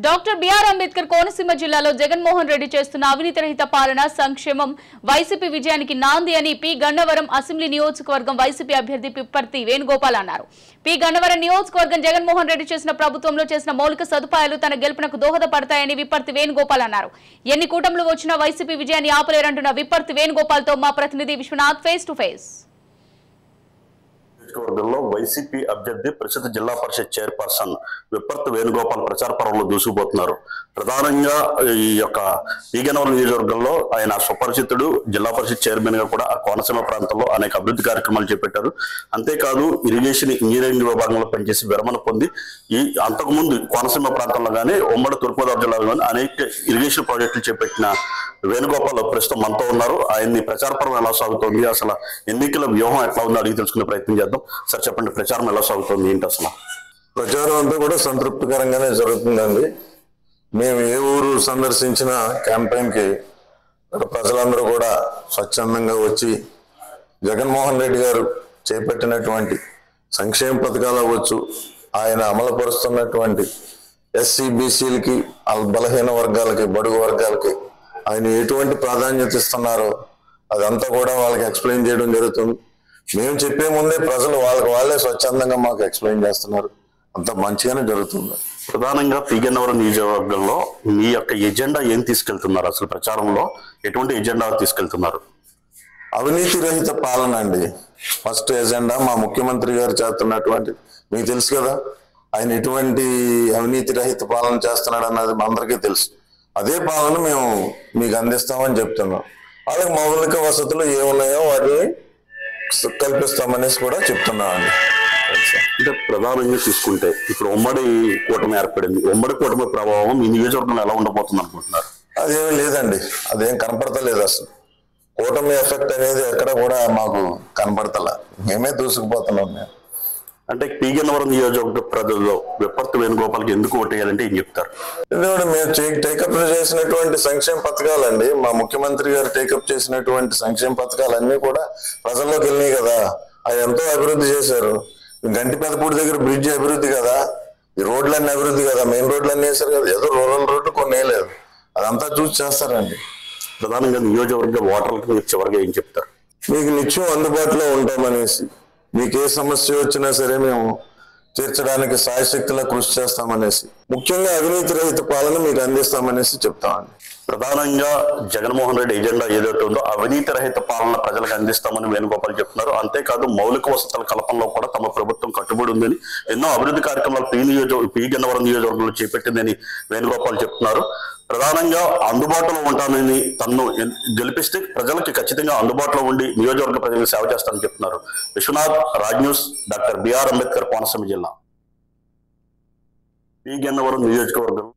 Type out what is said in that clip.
Doctor BR Ambedkar Konaseema జిల్లాలో జగన్మోహన్ రెడ్డి చేస్తున్న అవినీతి రహిత పాలన సంక్షేమం వైసీపీ విజయానికి నాంది అని పి గన్నవరం అసెంబ్లీ నియోజకవర్గం వైసీపీ అభ్యర్థి పిప్పర్తి వేణుగోపాల్ అన్నారు. పి గన్నవరం నియోజకవర్గం జగన్మోహన్ రెడ్డి చేసిన ప్రభుత్వంలో చేసిన మౌలిక సదుపాయాలు తన గెలుపునకు దోహదపడతాయని విప్పర్తి వేణుగోపాల్ అన్నారు. ఎన్ని కూటములు వచ్చినా వైసీపీ విజయాన్ని ఆపలేరంటున్న విప్పర్తి వేణుగోపాల్ తో మా ప్రతినిధి విశ్వనాథ్ ఫేస్ టు ఫేస్. నియోజకవర్గంలో వైసీపీ అభ్యర్థి ప్రసిద్ధ జిల్లా పరిషత్ చైర్పర్సన్ విప్పర్తి వేణుగోపాల్ ప్రచార పర్వంలో దూసుకుపోతున్నారు. ప్రధానంగా ఈ యొక్క పీగన్నవరం నియోజకవర్గంలో ఆయన సుపరిచితుడు, జిల్లా పరిషత్ చైర్మన్ గా కూడా కోనసీమ ప్రాంతంలో అనేక అభివృద్ధి కార్యక్రమాలు చేపట్టారు. అంతేకాదు ఇరిగేషన్ ఇంజనీరింగ్ విభాగంలో పనిచేసి విరమణ పొంది అంతకుముందు కోనసీమ ప్రాంతంలో కానీ ఉమ్మడి తూర్పుగోదావరి జిల్లాలో కానీ అనేక ఇరిగేషన్ ప్రాజెక్టులు చేపట్టిన వేణుగోపాల్ ప్రస్తుతం మనతో ఉన్నారు. ఆయన్ని ప్రచార పర్వం ఎలా సాగుతోంది, అసలు ఎన్నికల వ్యూహం ఎట్లా ఉందో అడిగి తెలుసుకునే ప్రయత్నం చేద్దాం. సార్ చెప్పండి, ప్రచారం ఎలా సాగుతోంది, ఏంటి అసలు? ప్రచారం అంతా కూడా సంతృప్తికరంగానే జరుగుతుందండి. మేము ఏ ఊరు సందర్శించిన క్యాంపెయిన్ కి ప్రజలందరూ కూడా స్వచ్ఛందంగా వచ్చి జగన్మోహన్ రెడ్డి గారు చేపట్టినటువంటి సంక్షేమ పథకాలు అవ్వచ్చు, ఆయన అమలుపరుస్తున్నటువంటి ఎస్సీ బీసీలకి, బలహీన వర్గాలకి, బడుగు వర్గాలకి ఆయన ఎటువంటి ప్రాధాన్యత ఇస్తున్నారో అదంతా కూడా వాళ్ళకి ఎక్స్ప్లెయిన్ చేయడం జరుగుతుంది. మేము చెప్పే ముందే ప్రజలు వాళ్ళే స్వచ్ఛందంగా మాకు ఎక్స్ప్లెయిన్ చేస్తున్నారు. అంత మంచిగానే జరుగుతుంది. ప్రధానంగా పీగన్నవరం నియోజకవర్గంలో మీ యొక్క ఎజెండా ఏం తీసుకెళ్తున్నారు? అసలు ప్రచారంలో ఎటువంటి ఎజెండా తీసుకెళ్తున్నారు? అవినీతి రహిత పాలన అండి ఫస్ట్ ఎజెండా. మా ముఖ్యమంత్రి గారు చేస్తున్నటువంటి, మీకు తెలుసు కదా ఆయన ఎటువంటి అవినీతి రహిత పాలన చేస్తున్నాడు అన్నది అందరికీ తెలుసు. అదే పాలన మేము మీకు అందిస్తామని చెప్తున్నాం. వాళ్ళకి మౌలిక వసతులు ఏమున్నాయో వాటిని కల్పిస్తామనేసి కూడా చెప్తున్నామండి. అంటే ప్రధానంగా తీసుకుంటే ఇప్పుడు ఉమ్మడి కూటమి ఏర్పడింది. ఉమ్మడి కూటమి ప్రభావం ఈ నియోజకవర్గంలో ఎలా ఉండబోతుంది అనుకుంటున్నారు? అదేమీ లేదండి, అదేం కనపడతలేదు. అసలు కూటమి ఎఫెక్ట్ అనేది ఎక్కడ కూడా మాకు కనపడతలే, మేమే దూసుకుపోతున్నాం. మేము అంటే పీగన్నవరం నియోజకవర్గ ప్రజల్లో విప్పర్తి వేణుగోపాల్కి ఎందుకు ఓటేయాలంటే ఏం చెప్తారు? ఎందుకంటే మేము టేకప్ చేసినటువంటి సంక్షేమ పథకాలండి, మా ముఖ్యమంత్రి గారు టేకప్ చేసినటువంటి సంక్షేమ పథకాలన్నీ కూడా ప్రజల్లోకి వెళ్ళినాయి కదా. అవి ఎంతో అభివృద్ధి చేశారు. గంటిపెదపూడి దగ్గర బ్రిడ్జ్ అభివృద్ధి కదా, ఈ రోడ్లన్నీ అభివృద్ధి కదా, మెయిన్ రోడ్లన్నీ వేశారు కదా. ఏదో రూరల్ రోడ్లు కొన్ని వేయలేదు, అదంతా చూసి చేస్తారండి. ప్రధానంగా నియోజకవర్గ ఓటర్లకు మీరు చివరిగా ఏం చెప్తారు? మీకు నిత్యం అందుబాటులో ఉంటామనేసి, మీకు ఏ సమస్య వచ్చినా సరే మేము తీర్చడానికి సాయశక్తిలా కృషి చేస్తామనేసి, ముఖ్యంగా అవినీతి రహిత పాలన మీకు అందిస్తామనేసి చెప్తామండి. ప్రధానంగా జగన్మోహన్ రెడ్డి ఎజెండా ఏదైతే ఉందో అవినీతి రహిత పాలన ప్రజలకు అందిస్తామని వేణుగోపాల్ చెప్తున్నారు. అంతేకాదు మౌలిక వసతుల కల్పనలో కూడా తమ ప్రభుత్వం కట్టుబడి ఉందని, ఎన్నో అభివృద్ధి కార్యక్రమాలు పీగన్నవరం నియోజకవర్గంలో చేపట్టిందని వేణుగోపాల్ చెప్తున్నారు. ప్రధానంగా అందుబాటులో ఉంటానని, తన్ను గెలిపిస్తే ప్రజలకి ఖచ్చితంగా అందుబాటులో ఉండి నియోజకవర్గ ప్రజలకు సేవ చేస్తానని చెప్తున్నారు. Vishwanath, Raj News, doctor BR Ambedkar Konaseema జిల్లా పీగన్నవరం నియోజకవర్గం.